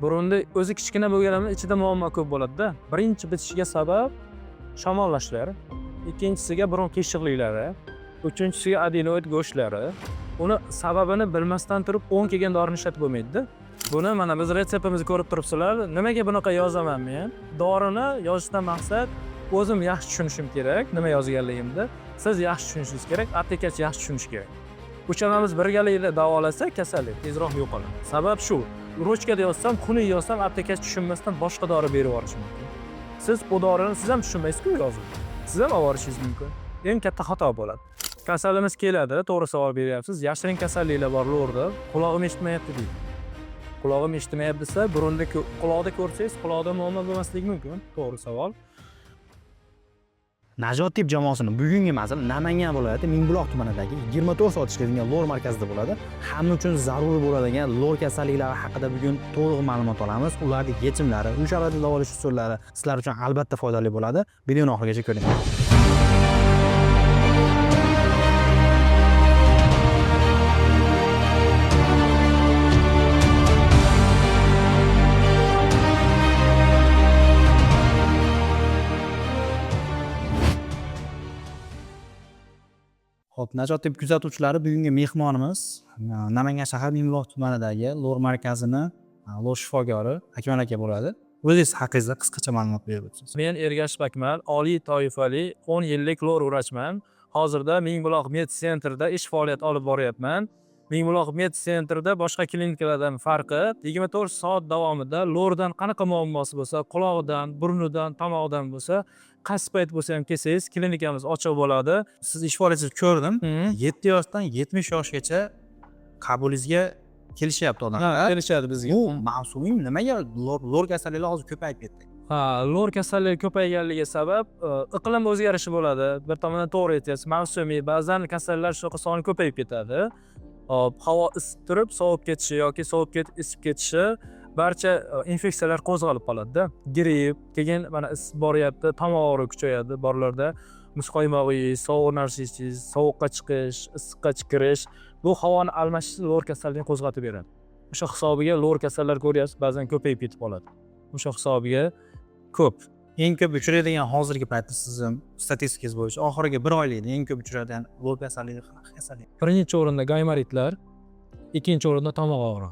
Burunda o'zi kichkina bo'lganimi ichida muammo ko'p bo'ladi-da. Birinchi bitishiga sabab shamollashlar, ikkinchisiga burun qiyshiqliklari, uchinchisiga adenoid go'shtlari. Uni sababini bilmasdan turib 10 kelgan dorini ishlatib bo'lmaydi-da. Buni mana biz retseptimizni ko'rib turibsizlar. Nimaga bunaqa yozaman men? Dorini yozishdan maqsad o'zim yaxshi tushunishim kerak, nima yozganligimni. Siz yaxshi tushunishingiz kerak, aptekachi yaxshi tushunishi kerak. Uchalamiz birgalikda davolasa kasallik tezroq yo'qoladi. Sabab shu. Ruchkada yozsam, xunuk yozsam, aptekachi tushunmasdan boshqa dori berib yuborishi mumkin. Siz bu dorini siz ham tushunmaysiz-ku yozib. Siz ham ovorishingiz mumkin. Eng katta xato bo'ladi. Kasalimiz keladi, to'g'ri savol beryapsiz. Yashirin kasalliklar bor lorda. Qulog'im eshitmayapti deydi. Qulog'im eshitmayapti desa, burunda quloqda ko'rsangiz, quloqda muammo bo'lmasligi mumkin. To'g'ri savol. Najot tip jamoasining bugungi masala Namangan viloyati Mingbuloq tumanidagi 24 soat ishlaydigan lor markazida bo'ladi. Hamma uchun zarur bo'ladigan lor kasalliklari haqida bugun to'liq ma'lumot olamiz. Ularning yechimlari, uy sharoitida davolash usullari sizlar uchun albatta foydali bo'ladi. Videoni oxirigacha ko'ring. Xo'p, Najot tip kuzatuvchilari bugungi mehmonimiz Namangan shahar Mingbuloq tumanidagi lor markazini lor shifokori Akmal aka bo'ladi. O'zingiz haqingizda qisqacha ma'lumot berib o'tsangiz. Men Ergashev Akmal, oliy toifali 10 yillik lor vrachman. Hozirda Mingbuloq med centrida ish faoliyat olib boryapman. Mingbuloq med centrida boshqa klinikalardan farqi 24 soat davomida lordan qanaqa muammosi bo'lsa, quloqdan, burnidan, tomog'idan bo'lsa, qaysi payt bo'lsa ham kelsangiz, klinikamiz ochiq bo'ladi. Siz ish faoliyatingizni ko'rdim. 7 yoshdan 70 yoshgacha qabulingizga kelishyapti odamlar. Ha, kelishadi bizga. Bu mavsumiy nimaga lor kasalliklar hozir ko'payib ketdi? Ha, lor kasalligi ko'payganligi sabab iqlim o'zgarishi bo'ladi. Bir tomondan to'g'ri aytyapsiz. Mavsumiy, ba'zan kasallar shunaqa soni ko'payib ketadi. Havo isib turib sovib ketishi yoki sovib ketib isib ketishi barcha infeksiyalar qo'zg'alib qoladi-da. Gripp, keyin mana isib boryapti, tomoq og'rig'i kuchayadi, borlarda muzqaymog'i, sog'inashingiz, sovuqqa chiqish, issiqqa chiqarish, bu havoni almashish lor kasalligini qo'zg'atib beradi. O'sha hisobiga lor kasallar ko'ryapsiz, ba'zan ko'payib ketib qoladi. O'sha hisobiga ko'p. Eng ko'p uchraydigan hozirgi paytda sizning statistikangiz bo'yicha oxirgi 1 oylikda eng ko'p uchraydigan lor kasalligi qanaqa kasallik? Birinchi o'rinda gaymaritlar, ikkinchi o'rinda tomoq og'rig'i.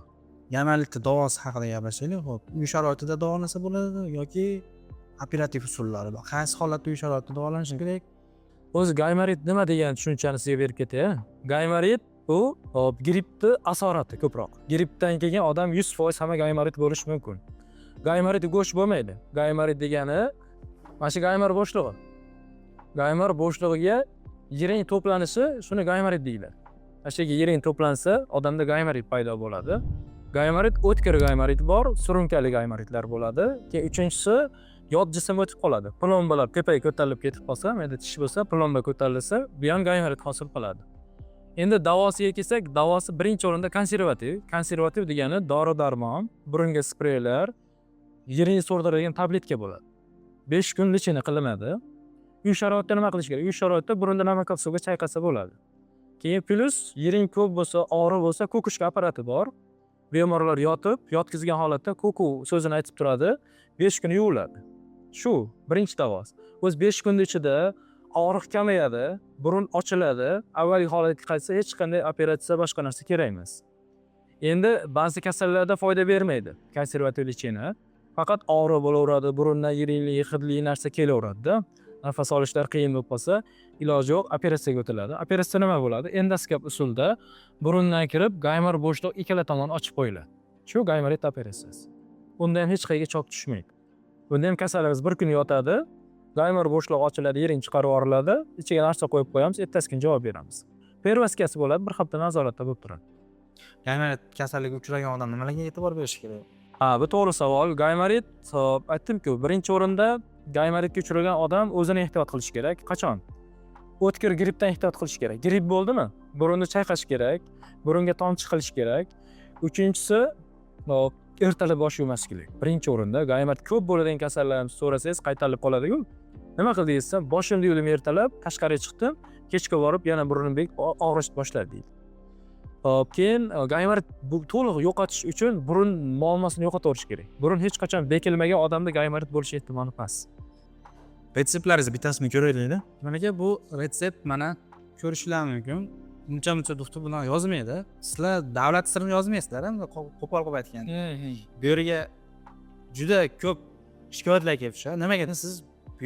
Gaymaritni davosi haqida gaplashaylik. Xo'p, uy sharoitida davolasa bo'ladi yoki operativ usullari bor. Qaysi holatda uy sharoitida davolanishi kerak? O'zi gaymarit nima degan tushunchani sizga berib ketay. Gaymarit bu grippni asorati ko'proq. Grippdan keyin odam 100% hamma gaymarit bo'lishi mumkin. Gaymarit go'sht bo'lmaydi. Gaymarit degani mana shu gaymar bo'shlig'i. Gaymar bo'shlig'iga yiring to'planishi, shuni gaymarit deyiladi. Mana shu yiring to'plansa, odamda gaymarit paydo bo'ladi. Gaymarit o'tkir gaymarit bor, surunkali gaymaritlar bo'ladi. Keyin uchinchisi yod jism o'tib qoladi. Plombalar ko'payib ko'tarilib ketib qolsa, mayda tish bo'lsa, plomba ko'tarilsa, bu ham gaymarit hosil qiladi. Endi davosiga kelsak, davosi birinchi o'rinda konservativ. Konservativ degani dori-darmon, burunga spreylar, yiring so'rdirilgan tabletka bo'ladi. 5 kun lichini qilinadi. Uy sharoitida nima qilish kerak? Uy sharoitida burunda namakat suvga chayqasa bo'ladi. Keyin plus yiring ko'p bo'lsa, og'riq bo'lsa, ko'kishga apparati bor. Bemorlar yotib, yotkizgan holatda ko'ku so'zini aytib turadi, 5 kun yuviladi. Shu birinchi davosi. O'z 5 kun ichida og'riq kamayadi, burun ochiladi, avvalgi holatga qaytsa hech qanday operatsiya, boshqa narsa kerak emas. Endi ba'zi kasallarda foyda bermaydi konservativ lichina. Faqat og'riq bo'laveradi, burundan yiringli, hidli narsa kelaveradi-da. Nafas olishlar qiyin bo'lib qolsa, iloji yo'q, operatsiyaga o'tiladi. Operatsiya nima bo'ladi? Endoskop usulda burundan kirib, gaymar bo'shliq ikkala tomon ochib qo'yiladi. Shu gaymarit operatsiyasi. Unda ham hech qayerga chok tushmaydi. Bunda ham kasalimiz bir kun yotadi, gaymar bo'shliq ochiladi, yiring chiqarib yuboriladi, ichiga narsa qo'yib qo'yamiz, ertasi kun javob beramiz. Pervaskasi bo'ladi, bir hafta nazoratda bo'lib turadi. Gaymarit kasalligiga uchragan odam nimalarga e'tibor berishi kerak? Ha, bu to'g'ri savol. Gaymarit, aytdim-ku, birinchi o'rinda gaymaritga uchragan odam o'zini ehtiyot qilish kerak. Qachon? O'tkir grippdan ehtiyot qilish kerak. Gripp bo'ldimi? Burunni chayqash kerak, burunga tomchi qilish kerak. Uchinchisi, ertalab bosh yuvmaslik. Birinchi o'rinda gaymarit ko'p bo'ladigan kasallarni so'rasangiz qaytarilib qoladi-ku. Nima qildingiz desam, boshimni yuvdim ertalab, tashqariga chiqdim, kechga borib yana burnim og'rishni boshladi deydi. Hop, keyin gaymarit bu to'liq yo'qotish uchun burun muammosini yo'qotaverish kerak. Burun hech qachon bekilmagan odamda gaymarit bo'lish ehtimoli past. Retseptlaringizni bittasini ko'raylik-da. Mana aka bu retsept mana ko'rishlar mumkin. Uncha doktor bilan yozmaydi. Sizlar davlat sirini yozmaysizlar, qo'pol qilib aytganda. Bu yerga juda ko'p shikoyatlar kelibdi. Nimaga siz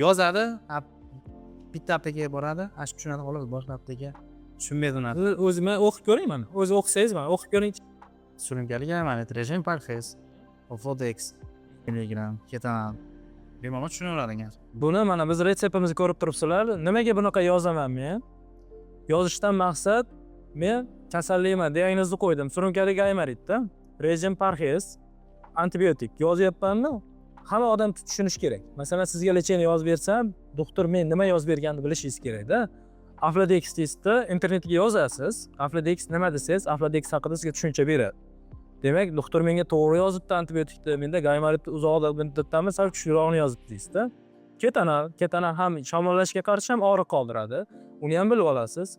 yozadi, bitta aptekaga boradi, ashib tushunadi xolos, boshqa apteka tushunmaydi unaqa. O'zim o'qib ko'ring mana. O'zi o'qisangiz mana o'qib ko'ring. Surunkaliga mana rejim parhez, Fodex, milligram, ketan. Bemalol tushunaveradi ekan. Buni mana biz retseptimizni ko'rib turibsizlar. Nimaga bunaqa yozaman men? Yozishdan maqsad men kasallikman diagnozni qo'ydim. Surunkali gaymaritda, rejim parhez, antibiotik yozyapmanmi? Hamma odam tushunish kerak. Masalan, sizga lecheniya yozib bersam, doktor men nima yozib berganini bilishingiz kerak-da. Afladex testda internetga yozasiz. Afladex nima desangiz, Afladex haqida sizga tushuncha beradi. Demak, doktor menga to'g'ri yozibdi antibiotikni, menda gaymaritni uzoqda muddatdami sal kuchliroqni yozibdi deysiz-da. Ketanal ham shamollashga qarshi ham og'riq qoldiradi. Uni ham bilib olasiz.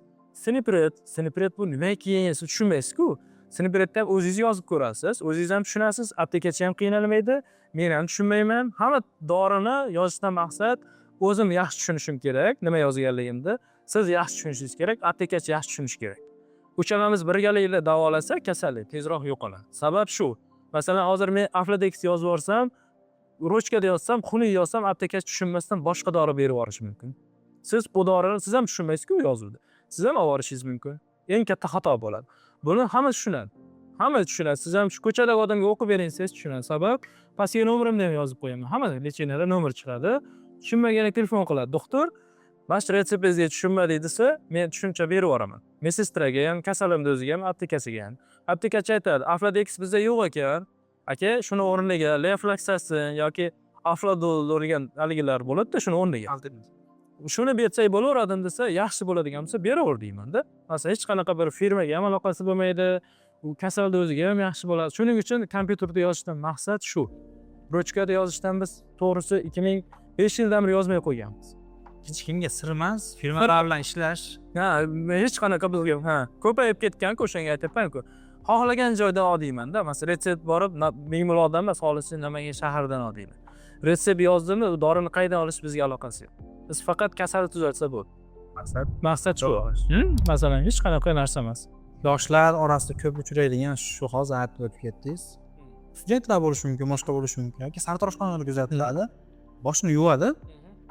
Sinipret bu nima ekanini siz tushunmaysiz-ku. Sinipretni ham o'zingiz yozib ko'rasiz, o'zingiz ham tushunasiz, aptekachi ham qiynalmaydi, men ham tushunmayman. Hamma dorini yozishdan maqsad o'zim yaxshi tushunishim kerak, nima yozganligimni. Siz yaxshi tushunishingiz kerak, aptekachi yaxshi tushunishi kerak. Uchalamiz birgalikda davolasak kasallik tezroq yo'qoladi. Sabab shu. Masalan, hozir men Afladex yozib yuborsam, ruchkada yozsam, xunuk yozsam, aptekachi tushunmasdan boshqa dori berib yuborishi mumkin. Siz bu dorini siz ham tushunmaysiz-ku yozuvdi. Siz ham olib borishingiz mumkin. Eng katta xato bo'ladi. Buni hamma tushunadi. Hamma tushunadi. Siz ham shu ko'chadagi odamga o'qib beringsiz tushunadi. Sabab pastga nomerimni ham yozib qo'yaman. Hamma lecheniyada nomer chiqadi. Tushunmaganda telefon qiladi. Doktor, "Bash retseptingizni tushunmadik" desa, men tushuncha berib yuboraman. Medsestraga ham, kasalimni o'ziga ham, aptekasiga ham. Aptekachi aytadi, "Afladex bizda yo'q ekan. Aka, shuni o'rniga leflaxasin yoki afladol degan haligilar bo'ladi-da, shuni o'rniga. Shuni bersak bo'laveradi desa, yaxshi bo'ladigan bo'lsa beraver deyman-da. Masalan, hech qanaqa bir firmaga ham aloqasi bo'lmaydi. U kasalni o'ziga ham yaxshi bo'ladi. Shuning uchun kompyuterda yozishdan maqsad shu. Ruchkada yozishdan biz to'g'risi 2005 yildan beri yozmay qo'yganmiz. Hech kimga sir emas, firmalar bilan ishlash. Ha, hech qanaqa bizga, ko'payib ketgan-ku, o'shanga aytayapman-ku. Xohlagan joydan oldiyman-da. Masalan, retsept borib, Mingbuloqdan emas, xohlisi Namangan shahridan oldiyman. Retsept yozdimmi, dorini qaydan olish bizga aloqasi yo'q. Biz faqat kasalni tuzatsa bo'ldi. Maqsad shu. Masalan, hech qanaqa narsa emas. Yoshlar orasida ko'p uchraydigan shu hozir aytib o'tib ketdingiz. Studentlar bo'lishi mumkin, boshqa bo'lishi mumkin yoki sartaroshxonalar kuzatiladi. Boshini yuvadi.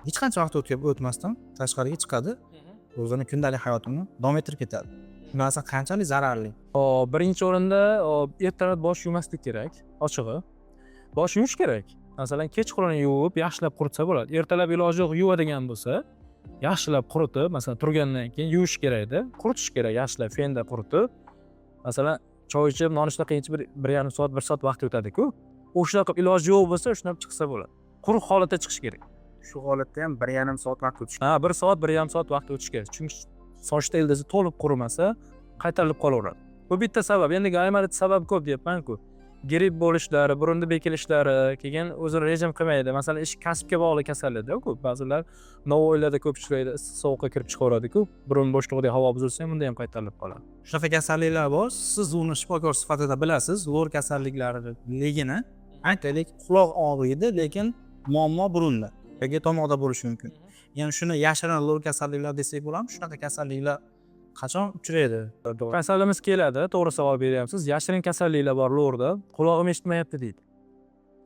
Hech qancha vaqt o'tmasdan tashqariga chiqadi. O'zini kundalik hayotini davom ettirib ketadi. Bu narsa qanchalik zararli? Birinchi o'rinda ertalab bosh yuvmaslik kerak, ochig'i. Bosh yuvish kerak. Masalan, kechqurun yuvib, yaxshilab quritsa bo'ladi. Ertalab iloji yo'q yuvadigan bo'lsa, yaxshilab quritib, masalan, turgandan keyin yuvish kerak-da. Quritish kerak, yaxshilab fenda quritib. Masalan, choy ichib, nonushta qiyin ichib 1,5 soat, 1 soat vaqt o'tadi-ku. O'shlar qilib iloji yo'q bo'lsa, shunday chiqsa bo'ladi. Quruq holatda chiqish kerak. Shu holatda ham 1,5 soat vaqt o'tish. 1 soat, 1,5 soat vaqt o'tish kerak. Chunki sochda ildizi to'lib qurimasa, qaytarilib qolaveradi. Bu bitta sabab. Endi gaymarit sabab ko'p deyapman-ku. Gripp bo'lishlari, burunda bekilishlari, keyin o'zini rejim qilmaydi. Masalan, ish kasbga bog'liq kasallikda-ku. Ba'zilar Navoiylarda ko'p uchraydi, issiq sovuqqa kirib chiqaveradi-ku. Burun bo'shlig'ida havo buzilsa ham bunda ham qaytarilib qoladi. Shunaqa kasalliklar bor. Siz uni shifokor sifatida bilasiz, zo'r kasalliklarligini. Aytaylik, quloq og'riydi, lekin muammo burunda yoki tomoqda bo'lishi mumkin. Ya'ni shuni yashirin zo'r kasalliklar desak bo'ladimi? Shunaqa kasalliklar qachon uchraydi? Kasalimiz keladi, to'g'ri savol beryapsiz. Yashirin kasalliklar bor lo'rda. Qulog'im eshitmayapti deydi.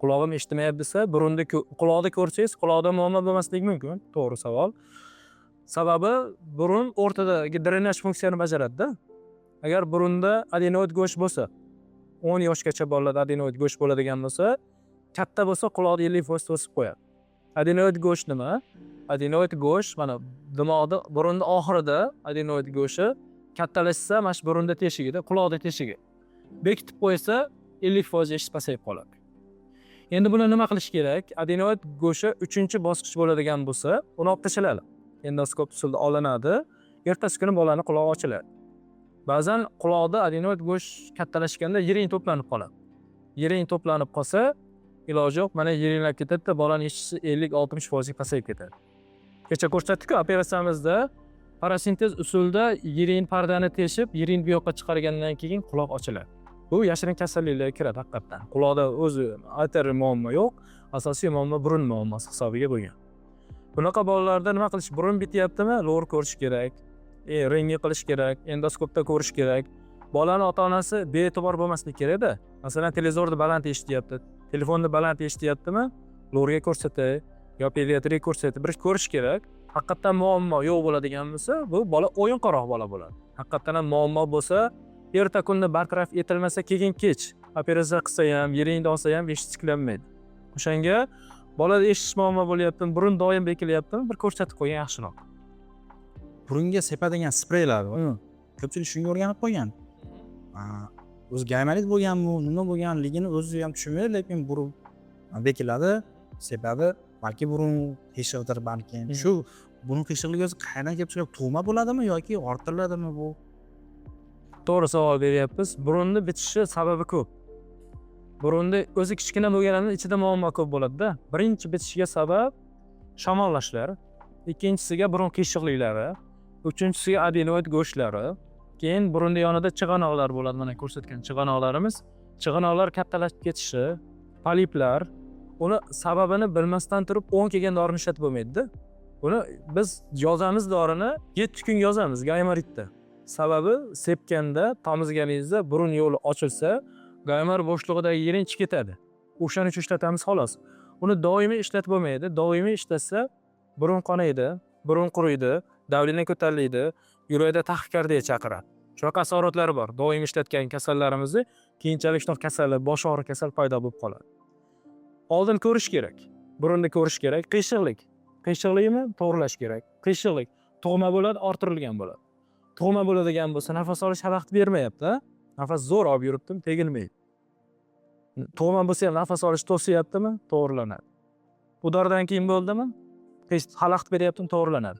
Qulog'im eshitmayapti desa, burunda quloqda ko'rsangiz, quloqda muammo bo'lmasligi mumkin. To'g'ri savol. Sababi burun o'rtadagi drenaj funksiyasini bajaradi-da. Agar burunda adenoid go'sht bo'lsa, 10 yoshgacha bolalarda adenoid go'sht bo'ladigan bo'lsa, katta bo'lsa quloqda 50% o'sib qo'yadi. Adenoid go'sht nima? Adenoid go'sht mana dimoqda, burunda oxirida adenoid go'shti kattalashsa, mana shu burunda teshigida, quloqda teshigi. Bekitib qo'ysa, 50% eshitish pasayib qoladi. Endi buni nima qilish kerak? Adenoid go'shti 3-bosqich bo'ladigan bo'lsa, uni olib tashladi. Endoskop usulida olinadi. Ertasi kuni bolaning qulog'i ochiladi. Ba'zan quloqda adenoid go'sht kattalashganda yiring to'planib qoladi. Yiring to'planib qolsa, iloji yo'q, mana yiringlab ketadi-da, bolaning eshitishi 50-60% pasayib ketadi. Kecha ko'rsatdik-ku, operatsiyamizda Parasintez usulida yiring pardani teshib, yiring bu yoqqa chiqargandan keyin quloq ochiladi. Bu yashirin kasalliklarga kiradi haqiqatan. Quloqda o'zi aytar muammo yo'q, asosiy muammo burun muammosi hisobiga bo'lgan. Bunaqa bolalarda nima qilish? Burun bityaptimi? Lo'r ko'rish kerak. Rentgen qilish kerak, endoskopda ko'rish kerak. Bolani ota-onasi bee'tibor bo'lmaslik kerak-da. Masalan, televizorda baland eshityapti, telefonda baland eshityaptimi? Lo'rga ko'rsatay, yo pediatriga ko'rsatib, bir ko'rish kerak. Haqiqatan muammo yo'q bo'ladigan bo'lsa, bu bola o'yinqaroq bola bo'ladi. Haqiqatan ham muammo bo'lsa, erta kunda bartaraf etilmasa, keyin kech operatsiya qilsa ham, yiringni olsa ham eshitishlanmaydi. O'shanga bolada eshitish muammo bo'lyaptimi, burun doim bekilyaptimi, bir ko'rsatib qo'ygan yaxshiroq. Burunga sepadigan spreylar bor. Ko'pchilik shunga o'rganib qo'ygan. O'zi gaymarit bo'lganmi, nima bo'lganligini o'zi ham tushunmaydi, lekin burun bekiladi, sepadi, balki burun teshig'idir balki. Shu burun teshigligi o'zi qayerdan kelib chiqib, tug'ma bo'ladimi yoki orttiriladimi bu? To'g'ri savol beryapsiz. Burunni bitishi sababi ko'p. Burunni o'zi kichkina bo'lganida ichida muammo ko'p bo'ladi-da. Birinchi bitishiga sabab shamollashlar, ikkinchisiga burun qiyshiqliklari, uchinchisiga adenoid go'shtlari, keyin burunning yonida chig'anoqlar bo'ladi, mana ko'rsatgan chig'anoqlarimiz. Chig'anoqlar kattalashib ketishi, poliplar, uni sababini bilmasdan turib 10 kelgan dorini ishlatib bo'lmaydi-da. Buni biz yozamiz dorini, 7 kun yozamiz gaymaritda. Sababi sepganda, tomizganingizda burun yo'li ochilsa, gaymar bo'shlig'idagi yiring chiqib ketadi. O'shaning uchun ishlatamiz xolos. Uni doimiy ishlatib bo'lmaydi. Doimiy ishlatsa burun qonaydi, burun quriydi, davleniya ko'tariladi, yurakda taxikardiya chaqiradi. Shunaqa asoratlari bor. Doimiy ishlatgan kasallarimizni keyinchalik shunaqa kasallar, bosh og'riq kasal paydo bo'lib qoladi. Oldin ko'rish kerak. Burunni ko'rish kerak. Qiyshiqlik. Qiyshiqlikmi? To'g'rilash kerak. Qiyshiqlik tug'ma bo'ladi, orttirilgan bo'ladi. Tug'ma bo'ladigan bo'lsa, nafas olish xalaqit bermayapti, nafas zo'r olib yuribdim, tegilmaydi. Tug'ma bo'lsa ham nafas olish to'siyaptimi? To'g'rilanadi. Udardan keyin bo'ldimi? Xalaqit beryaptimi? To'g'rilanadi.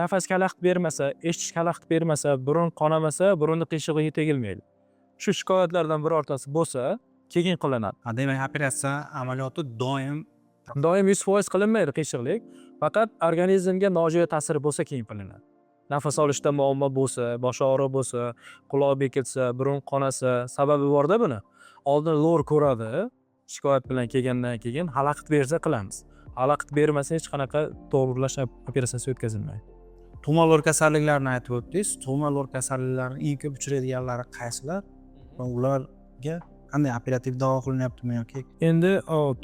Nafas xalaqit bermasa, eshitish xalaqit bermasa, burun qonamasa, burunning qiyshiqligi tegilmaydi. Shu shikoyatlardan birortasi bo'lsa, keyin qilinadi. Demak, operatsiya amaliyoti doim 100% qilinmaydi qiyshiqlik. Faqat organizmga nojo'ya ta'siri bo'lsa keyin qilinadi. Nafas olishda muammo bo'lsa, bosh og'riq bo'lsa, quloq bekilsa, burun qonasa, sababi bor-da buni. Oldin lo'r ko'radi, shikoyat bilan kelgandan keyin xalaqit bersa qilamiz. Xalaqit bermasa hech qanaqa to'g'rilash operatsiyasi o'tkazilmaydi. tug'ma lo'r kasalliklarini aytib o'tdingiz. Tug'ma lo'r kasalliklarining eng ko'p uchraydiganlari qaysilar? Va ularga qanday operativ davo qilinyaptimi yoki? Endi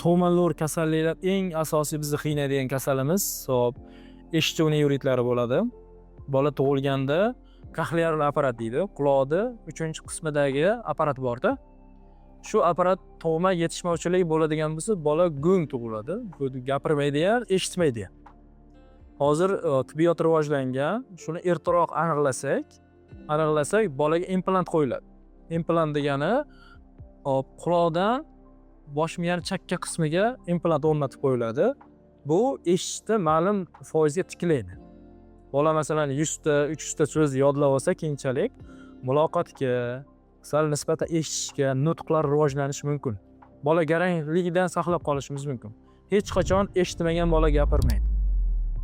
tug'ma lo'r kasalliklar eng asosiy bizni qiynaydigan kasalimiz eshituvchi nevritlari bo'ladi. Bola tug'ilganda cochlear apparat deydi. Quloqda 3-qismidagi apparat bor-da. Shu apparat tug'ma yetishmovchilik bo'ladigan bo'lsa, bola gung tug'iladi. Gapirmaydi ham, eshitmaydi ham. Hozir tibbiyot rivojlangan, shuni ertaroq aniqlasak, bolaga implant qo'yiladi. Implant degani quloqdan bosh miyani chakka qismiga implant o'rnatib qo'yiladi. Bu eshitishni ma'lum foizga tiklaydi. Bola masalan 100 ta, 300 ta so'z yodlab olsa, keyinchalik muloqotga, sal nisbatan eshitishga, nutqlar rivojlanishi mumkin. Bola garangligidan saqlab qolishimiz mumkin. Hech qachon eshitmagan bola gapirmaydi.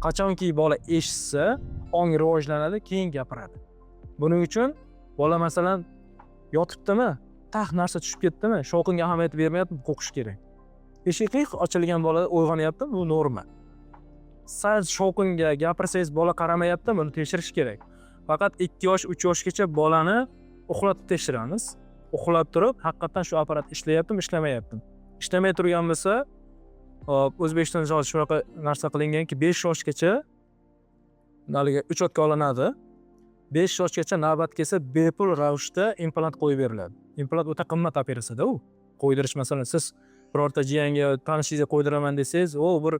Qachonki bola eshitsa, ong rivojlanadi, keyin gapiradi. Buning uchun bola masalan yotibdimi, narsa tushib ketdimi, shovqinga ahamiyat bermayapti, qo'qish kerak. Eshik ochilgan bola uyg'onyapti, bu normal. Sal shovqinga gapirsangiz bola qaramayaptimi, buni tekshirish kerak. Faqat 2 yosh, 3 yoshgacha bolani uxlatib tekshiramiz. Uxlab turib, haqiqatan shu apparat ishlayaptimi, ishlamayaptimi. Ishlamay turgan bo'lsa, O'zbekistonda hozir shunaqa narsa qilinganki, 5 yoshgacha naliga uchotga olinadi. 5 yoshgacha navbat kelsa, bepul ravishda implant qo'yib beriladi. Implant o'ta qimmat operatsiyada u. Qo'ydirish masalan, siz birorta jiyanga, tanishingizga qo'ydiraman desangiz, bir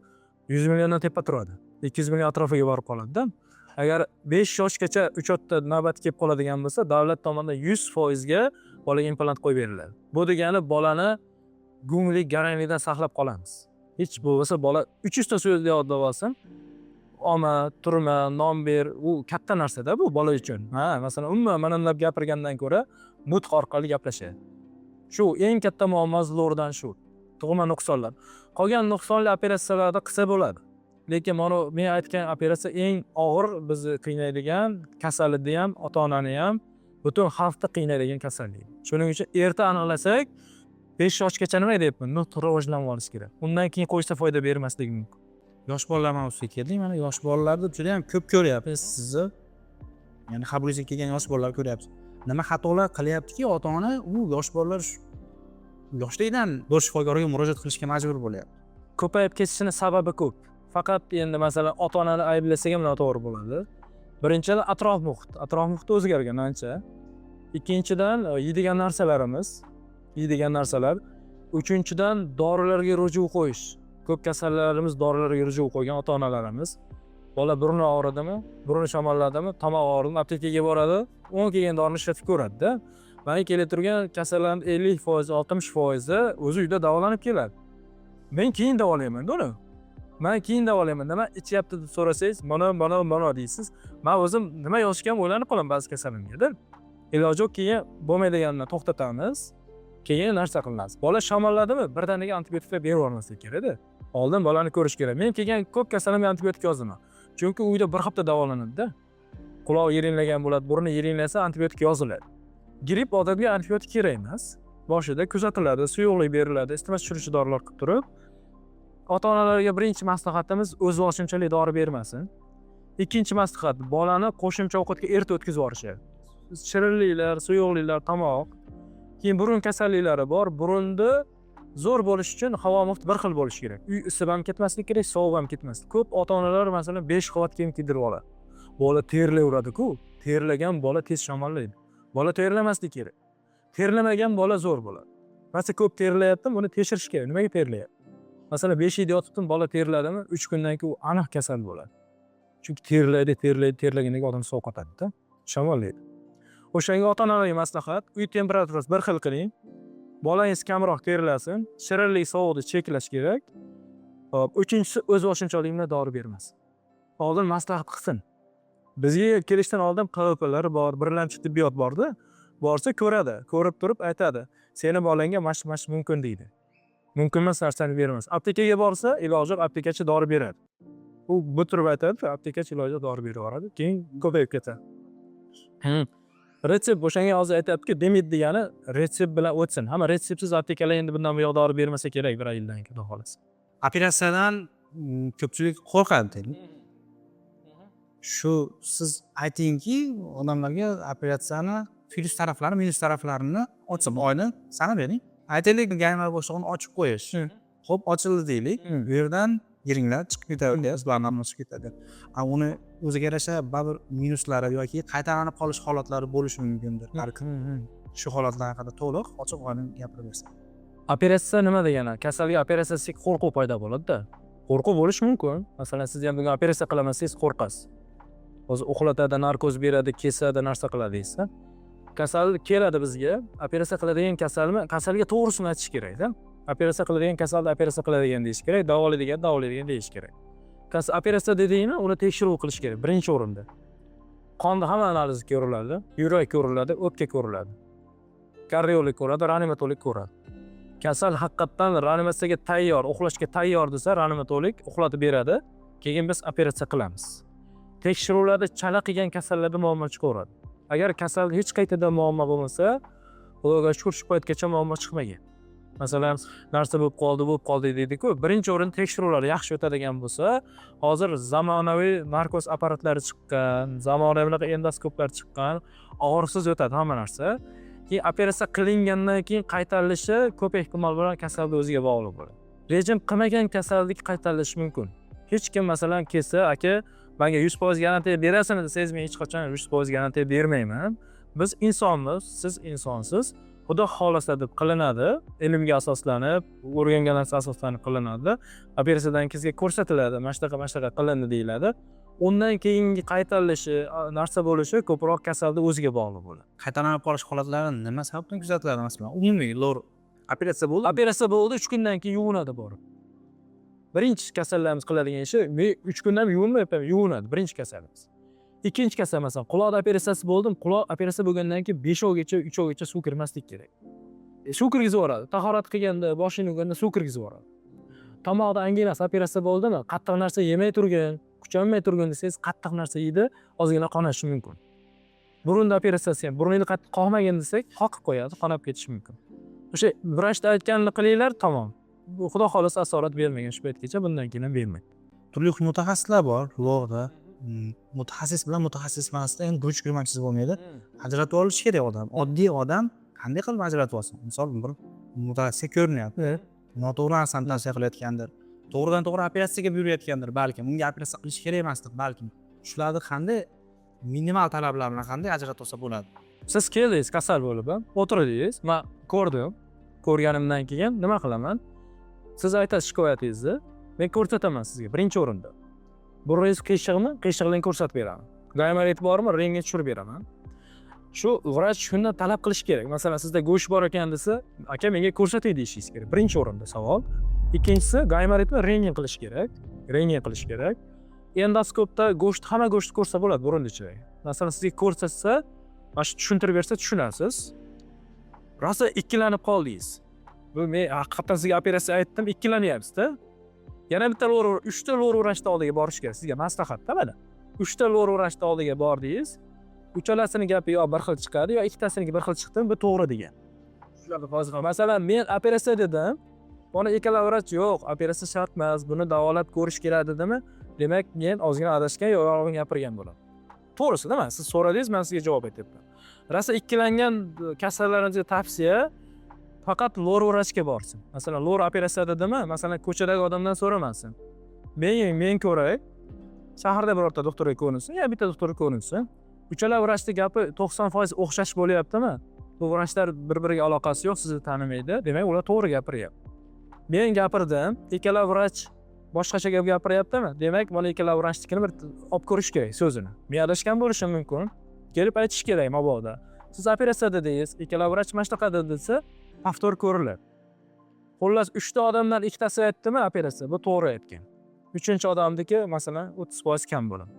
100 milliondan tepa turadi. 200 million atrofiga borib qoladi-da. Agar 5 yoshgacha uchotda navbat kelib qoladigan bo'lsa, davlat tomonidan 100% ga bolaga implant qo'yib beriladi. Bu degani bolani gunglik, garanglikdan saqlab qolamiz. Hech bo'lmasa bola 300 ta so'zni yodlab olsin. Oma, turma, nom ber, u katta narsa-da bu bola uchun. Masalan, umuman manamlab gapirgandan ko'ra nutq orqali gaplashadi. Shu eng katta muammoz lo'rdan shu. Tug'ma nuqsonlar. Qolgan nuqsonli operatsiyalarda qilsa bo'ladi. lekin mana men aytgan operatsiya eng og'ir bizni qiynaydigan, kasallikni ham, ota-onani ham, butun xalqni qiynaydigan kasallik. Shuning uchun erta aniqlasak, 5 yoshgacha nima deyapman, nuqta rivojlanib olish kerak. Undan keyin qo'ysa foyda bermasligi mumkin. Yosh bolalar mavzusiga keldik. Mana yosh bolalarni juda ham ko'p ko'ryapmiz sizni. Ya'ni qabringizga kelgan yosh bolalar ko'ryapsiz. Nima xatolar qilyaptiki, ota-ona u yosh bolalar yoshlikdan bir shifokorga murojaat qilishga majbur bo'lyapti. Ko'payib ketishini sababi ko'p. Faqat endi masalan ota-onani ayblasak ham noto'g'ri bo'ladi. Birinchidan atrof muhit. Atrof muhit o'zgargan ancha. Ikkinchidan yeydigan narsalar. Uchinchidan dorilarga ruju qo'yish. Ko'p kasallarimiz dorilarga ruju qo'ygan ota-onalarimiz. Bola burni og'ridimi, burni shamolladimi, tomoq og'ridimi, aptekaga boradi, 10 kelgan dorini ishlatib ko'radi-da. Mana kelib turgan kasallarning 50%, 60% o'zi uyda davolanib keladi. Men keyin davolayman, uni. Men keyin davolayman. Nima ichyapti deb so'rasangiz, mana deysiz. Men o'zim nima yozishgan o'ylanib qolaman ba'zi kasallarga. Iloji yo'q, keyin bo'lmaydiganini to'xtatamiz. Keyin narsa qilamiz. Bola shamolladimi, birdaniga antibiotiklar berib yubormaslik kerak-da. Oldin bolani ko'rish kerak. Men kelgan ko'p kasallarga antibiotik yozaman. Chunki uyda bir hafta davolanadi-da. Quloq yiringlagan bo'ladi, burni yiringlasa antibiotik yoziladi. Gripp odamga antibiotik kerak emas. Boshida kuzatiladi, suyuqlik beriladi, isitma tushiruvchi dorilar qilib turib. Ota-onalarga birinchi maslahatimiz o'z voshinchalik dori bermasin. Ikkinchi maslahat, bolani qo'shimcha ovqatga erta o'tkazib yuborishadi. Shirinliklar, suyuqliklar, tomoq. Keyin burun kasalliklari bor. Burunda zo'r bo'lish uchun havo muhiti bir xil bo'lishi kerak. Uy isib ham ketmaslik kerak, sovuq ham ketmaslik. Ko'p ota-onalar masalan 5 qavat kiyim kiydirib oladi. Bola terlayveradi-ku. Terlagan bola tez shamollaydi. Bola terlamaslik kerak. Terlamagan bola zo'r bo'ladi. Masalan, ko'p terlayapti, buni tekshirish kerak. Nimaga terlayapti? Masalan, 5 yil yotibdim, bola terladimi, 3 kundan keyin u aniq kasal bo'ladi. Chunki terlagandagi odam sovqotadi-da, shamollaydi. O'shanga ota-onalarga maslahat, uy temperaturasi bir xil qiling. Bolangiz kamroq terlasin, shirinlik, sovuqni cheklash kerak. Hop, uchinchisi o'z voshinchalik bilan dori bermas. Oldin maslahat qilsin. Bizga kelishdan oldin QVPlar bor, birlamchi tibbiyot bor-da. Borsa ko'radi, ko'rib turib aytadi. Seni bolangga mash mumkin deydi. Mumkin emas narsani bermas. Aptekaga borsa, iloji yo'q aptekachi dori beradi. U bu turib aytadi, aptekachi iloji yo'q dori berib yuboradi, keyin ko'payib ketadi. Retsept o'shanga hozir aytayapti-ku, demid degani retsept bilan o'tsin. Hamma retseptsiz aptekalar endi bundan buyoq dori bermasa kerak bir yildan keyin xolos. Operatsiyadan ko'pchilik qo'rqadi. Shu siz aytingki, odamlarga operatsiyani plus taraflari, minus taraflarini ochib oyni sanab bering. Aytaylik, gaymer bo'shlig'ini ochib qo'yish. Xo'p, ochildi deylik. Bu yerdan yiringlar chiqib ketadi, sizlarning chiqib ketadi. Uni o'ziga yarasha baribir minuslari yoki qaytaranib qolish holatlari bo'lishi mumkindir. Shu holatlar haqida to'liq ochiq oyni gapirib bersa. Operatsiya nima degani? Kasallik operatsiyasi qo'rquv paydo bo'ladi-da. Qo'rquv bo'lishi mumkin. Masalan, siz ham bugun operatsiya qilamasangiz qo'rqasiz. Hozir uxlatadi, narkoz beradi, kesadi, narsa qiladi deysiz. Kasal keladi bizga, operatsiya qiladigan kasalmi? Kasalga to'g'risini aytish kerak-da. Operatsiya qiladigan kasalni operatsiya qiladigan deyish kerak, davolaydigan deyish kerak. Operatsiya dediğini uni tekshiruv qilish kerak birinchi o'rinda. Qonni hamma analizi ko'riladi, yurak ko'riladi, o'pka ko'riladi. Kardiolog ko'radi, reanimatolog ko'radi. Kasal haqiqatan reanimatsiyaga tayyor, uxlashga tayyor desa, reanimatolog uxlatib beradi, keyin biz operatsiya qilamiz. Tekshiruvlarda chala qilgan kasallarda muammo chiqaveradi. Agar kasalda hech qayerda muammo bo'lmasa, Xudoga shukr shu paytgacha muammo chiqmagan. Masalan, narsa bo'lib qoldi deydi-ku. Birinchi o'rin tekshiruvlar yaxshi o'tadigan bo'lsa, hozir zamonaviy narkoz apparatlari chiqqan, zamonaviy endoskoplar chiqqan, og'riqsiz o'tadi hamma narsa. Keyin operatsiya qilingandan keyin qaytarilishi ko'p ehtimol bilan kasallik o'ziga bog'liq bo'ladi. Rejim qilmagan kasallik qaytarilishi mumkin. Hech kim masalan kelsa, aka, menga 100% garantiya berasizmi desangiz, men hech qachon 100% garantiya bermayman. Biz insonmiz, siz insonsiz. Xudo xolasa deb qilinadi, ilmga asoslanib, o'rgangan narsa asoslanib qilinadi. Operatsiyadan keyin sizga ko'rsatiladi, mashtaqa qilindi deyiladi. Undan keyingi qaytarilishi, narsa bo'lishi ko'proq kasalning o'ziga bog'liq bo'ladi. Qaytalanib qolish holatlari nima sababdan kuzatiladi masalan? Umumiy lor operatsiya bo'ldi. Operatsiya bo'ldi, 3 kundan keyin yuvinadi borib. Birinchi kasallarimiz qiladigan ishi 3 kundan yuvinmayapti, yuvinadi birinchi kasalimiz. Ikkinchi kasal masalan, quloq operatsiyasi bo'ldi, quloq operatsiya bo'lgandan keyin 5 oygacha, 3 oygacha suv kirmaslik kerak. Suv kirgizib yuboradi. Tahorat qilganda, boshini yuvganda suv kirgizib yuboradi. tomoqda anginasi operatsiya bo'ldimi, qattiq narsa yemay turgin, kuchanmay turgin desangiz, qattiq narsa yeydi, ozgina qonashi mumkin. Burunda operatsiyasi ham burningizni qattiq qoqmagin desak, qoqib qo'yadi, qonab ketishi mumkin. O'sha vrachda aytganini qilinglar, tamom. Bu xudo xolasa asorat bermagan shu paytgacha, bundan keyin ham bermaydi. Turli xil mutaxassislar bor log'da. Mutaxassis bilan mutaxassis orasida endi guruch kirmoqchisi bo'lmaydi. Ajratib olish kerak odam. Oddiy odam qanday qilib ajratib olsin? Misol bir mutaxassisga ko'rinyapti. Noto'g'ri narsani tavsiya qilayotgandir. To'g'ridan to'g'ri operatsiyaga buyurayotgandir, balkim. Unga operatsiya qilish kerak emasdir, balkim. Shularni qanday minimal talablar bilan qanday ajratib olsa bo'ladi? Siz keldingiz kasal bo'lib, o'tirdingiz. Men ko'rdim. Ko'rganimdan keyin nima qilaman? Siz aytasiz shikoyatingizni, men ko'rsataman sizga birinchi o'rinda. Burningiz qiyshiqmi? Qiyshiqlikni ko'rsatib beraman. Gaymarit bormi? Rentgen tushirib beraman. Shu vrach shundan talab qilish kerak. Masalan, sizda go'sht bor ekan desa, aka menga ko'rsating deyishingiz kerak. Birinchi o'rinda savol. Ikkinchisi, gaymaritni rentgen qilish kerak. Rentgen qilish kerak. Endoskopda hamma go'sht ko'rsa bo'ladi burun ichidagi. Masalan, sizga ko'rsatsa, mana shu tushuntirib bersa tushunasiz. Rosa ikkilanib qoldingiz. Bu men haqiqatan sizga operatsiya aytdim, ikkilanyapsiz-da. Yana bitta lor, 3 ta lor vrachda oldiga borish kerak. Sizga maslahatda mana. 3 ta lor vrachda oldiga bordingiz. Uchalasining gapi yo bir xil chiqadi, yo ikkitasiniki bir xil chiqdi, bu to'g'ri degan. Shularni hozir masalan, men operatsiya dedim. Mana ikkala vrach yo'q, operatsiya shart emas, buni davolab ko'rish kerak dedimi? Demak, men ozgina adashgan yo yolg'on gapirgan bo'laman. To'g'risi-da, men siz so'radingiz, men sizga javob aytyapman. Rosa ikkilangan kasallaringizga tavsiya faqat lor vrachga borsin. Masalan, lor operatsiya dedimi? Masalan, ko'chadagi odamdan so'ramasin. Men ko'ray. Shaharda birorta doktorga ko'rinsin, yo bitta doktorga ko'rinsin. Uchala vrachning gapi 90% o'xshash bo'lyaptimi? Bu vrachlar bir-biriga aloqasi yo'q, sizni tanimaydi. Demak, ular to'g'ri gapiryapti. Men gapirdim, ikkala vrach boshqacha gap gapiryaptimi? Demak, mana ikkala vrachnikini bir olib ko'rish kerak so'zini. Men adashgan bo'lishim mumkin. Kelib aytish kerak mabodo. Siz operatsiya dedingiz, ikkala vrach mana shunaqa desa, повтор ko'riladi. Xullas 3 ta odamdan ikkitasi aytdimi operatsiya? Bu to'g'ri aytgan. 3-odamniki masalan 30% kam bo'ladi.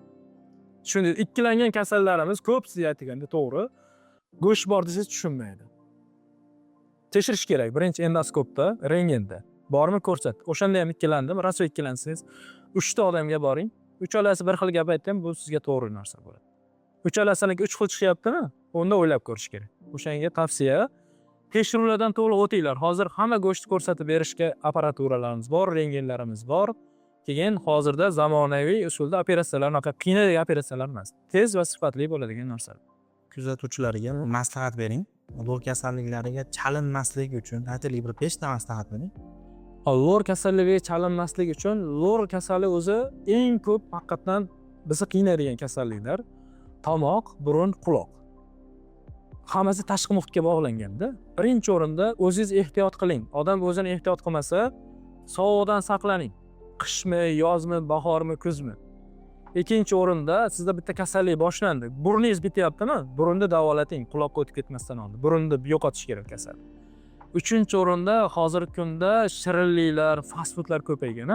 Shunday ikkilangan kasallarimiz ko'p siz aytganda to'g'ri. Go'sht bor desangiz tushunmaydi. Tekshirish kerak. Birinchi endoskopda, rentgenda. Bormi ko'rsat. O'shanda ham ikkilandim, rosa ikkilansangiz 3 ta odamga boring. Uchalasi bir xil gap aytdim, bu sizga to'g'ri narsa bo'ladi. Uchalasining 3 xil chiqyaptimi? Unda o'ylab ko'rish kerak. O'shanga tavsiya tekshiruvlardan to'liq o'tinglar. Hozir hamma go'sht ko'rsatib berishga apparaturlarimiz bor, rentgenlarimiz bor. Keyin hozirda zamonaviy usulda operatsiyalar, unaqa qiynaydigan operatsiyalar emas. Tez va sifatli bo'ladigan narsalar. Kuzatuvchilarga maslahat bering. Lor kasalliklariga chalinmaslik uchun aytaylik bir 5 ta maslahat bering. Lor kasalligiga chalinmaslik uchun lor kasali o'zi eng ko'p haqiqatan bizni qiynaydigan kasalliklar tomoq, burun, quloq. Hammasi tashqi muhitga bog'langanda, birinchi o'rinda o'zingiz ehtiyot qiling. Odam o'zini ehtiyot qilmasa, sovuqdan saqlaning. Qishmi, yozmi, bahormi, kuzmi. Ikkinchi o'rinda sizda bitta kasallik boshlandi. Burningiz bityaptimi? Burunni davolating, quloqqa o'tib ketmasdan oldin. Burunni yo'qotish kerak kasal. Uchinchi o'rinda hozirgi kunda shirinliklar, fast foodlar ko'paygan.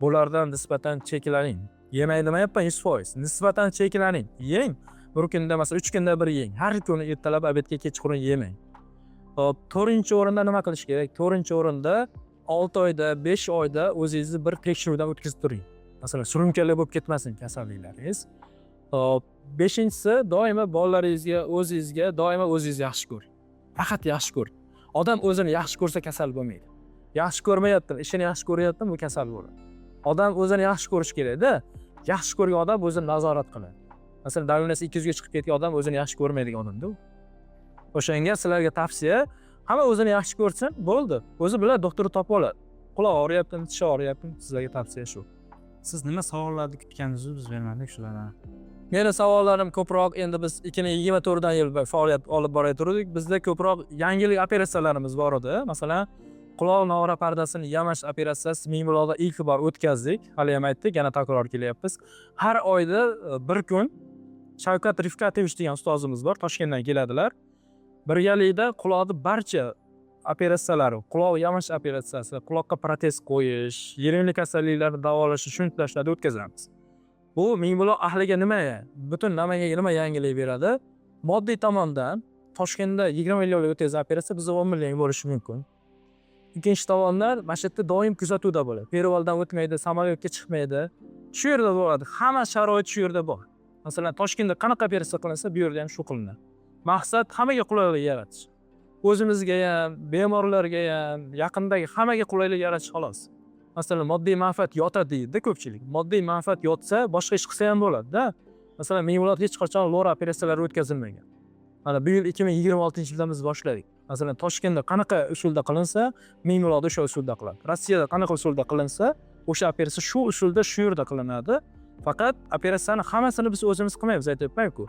Bulardan nisbatan cheklaning. Yemay demayapman 100%. Nisbatan cheklaning. Yeng. Bir kunda masalan 3 kunda bir yeng. Har kuni ertalab, obedga, kechqurun yemang. Xo'p, 4-o'rinda nima qilish kerak? 4-o'rinda 6 oyda, 5 oyda o'zingizni bir tekshiruvdan o'tkazib turing. Masalan, surunkali bo'lib ketmasin kasalliklaringiz. Xo'p, 5-inchisi doimo bolalaringizga, o'zingizga doimo o'zingizni yaxshi ko'ring. Faqat yaxshi ko'ring. Odam o'zini yaxshi ko'rsa kasal bo'lmaydi. Yaxshi ko'rmayapti, ishini yaxshi ko'ryapti, bu kasal bo'ladi. Odam o'zini yaxshi ko'rish kerak-da. Yaxshi ko'rgan odam o'zini nazorat qiladi. Masalan, davleniyasi 200 ga chiqib ketgan odam o'zini yaxshi ko'rmaydigan odamda u. O'shanga sizlarga tavsiya, hamma o'zini yaxshi ko'rsin, bo'ldi. O'zi bilan doktorni topib oladi. Quloq og'riyaptimi, tish og'riyaptimi, sizlarga tavsiya shu. Siz nima savollarni kutganingizni biz bermadik shulardan. Meni savollarim ko'proq endi biz 2024 yil faoliyat olib borayotirdik. Bizda ko'proq yangilik operatsiyalarimiz bor edi. Masalan, quloq nog'ora pardasini yamash operatsiyasi Mingbuloqda ilk bor o'tkazdik. Hali ham aytdik, yana takror kelyapmiz. Har oyda bir kun Shavkat Rifkatovich degan ustozimiz bor, Toshkentdan keladilar. Birgalikda quloqni barcha operatsiyalari, quloq yamash operatsiyasi, quloqqa protez qo'yish, yiringli kasalliklarni davolashni shu tashlarda o'tkazamiz. Bu Mingbuloq ahliga nima? Butun Namangaga nima yangilik beradi? Moddiy tomondan Toshkentda 20 millionlik o'tkazgan operatsiya bizda 10 millionga bo'lishi mumkin. ikkinchi tomonlar mana shu yerda doim kuzatuvda bo'ladi. Perevaldan o'tmaydi, samolyotga chiqmaydi. Shu yerda bo'ladi. Hamma sharoit shu yerda bor. Masalan, Toshkentda qanaqa operatsiya qilinsa, bu yerda ham shu qilinadi. Maqsad hammaga qulaylik yaratish. O'zimizga ham, bemorlarga ham, yaqindagi hammaga qulaylik yaratish xolos. Masalan, moddiy manfaat yotadi deydi ko'pchilik. Moddiy manfaat yotsa, boshqa ish qilsa ham bo'ladi-da. Masalan, Mingbuloq hech qachon lor operatsiyalari o'tkazilmagan. Mana bu yil 2026-yilda biz boshladik. Masalan, Toshkentda qanaqa usulda qilinsa, Mingbuloqda o'sha usulda qiladi. Rossiyada qanaqa usulda qilinsa, o'sha operatsiya shu usulda shu yerda qilinadi. Faqat operatsiyani hammasini biz o'zimiz qilmaymiz, aytibman-ku.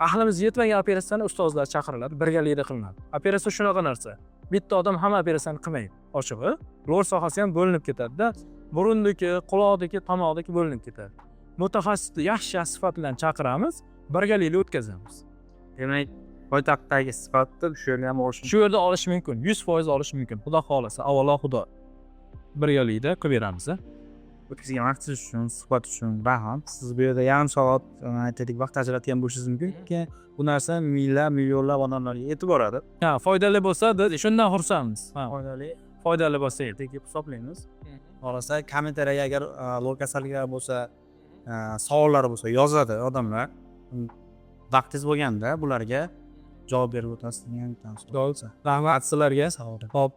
Ahlimiz yetmagan operatsiyani ustozlar chaqiriladi, birgalikda qilinadi. Operatsiya shunaqa narsa. Bitta odam hamma operatsiyani qilmaydi. Ochig'i, lor sohasi ham bo'linib ketadi-da. Burundiki, quloqdiki, tomoqdiki bo'linib ketadi. Mutaxassisni yaxshi sifat bilan chaqiramiz, birgalikda o'tkazamiz. Demak, poytaxtdagi sifatni shu yerda ham olish Shu yerda olish mumkin, 100% olish mumkin. Xudo xolasa, avvalo Xudo. Birgalikda qilib beramiz. o'tkazgan vaqtingiz uchun, suhbat uchun rahmat. Siz bu yerda yarim soat aytaylik vaqt ajratgan bo'lishingiz mumkin. Bu narsa minglab, millionlab odamlarga yetib boradi. Ha, foydali bo'lsa, biz shundan xursandmiz. Ha, foydali bo'lsa edi. deb hisoblaymiz. Xohlasa kommentariyga agar lor kasalliklari bo'lsa, savollar bo'lsa yozadi odamlar. Vaqtingiz bo'lganda bularga javob berib o'tasiz degan umiddaman. Rahmat sizlarga. Sog' bo'ling. Xo'p.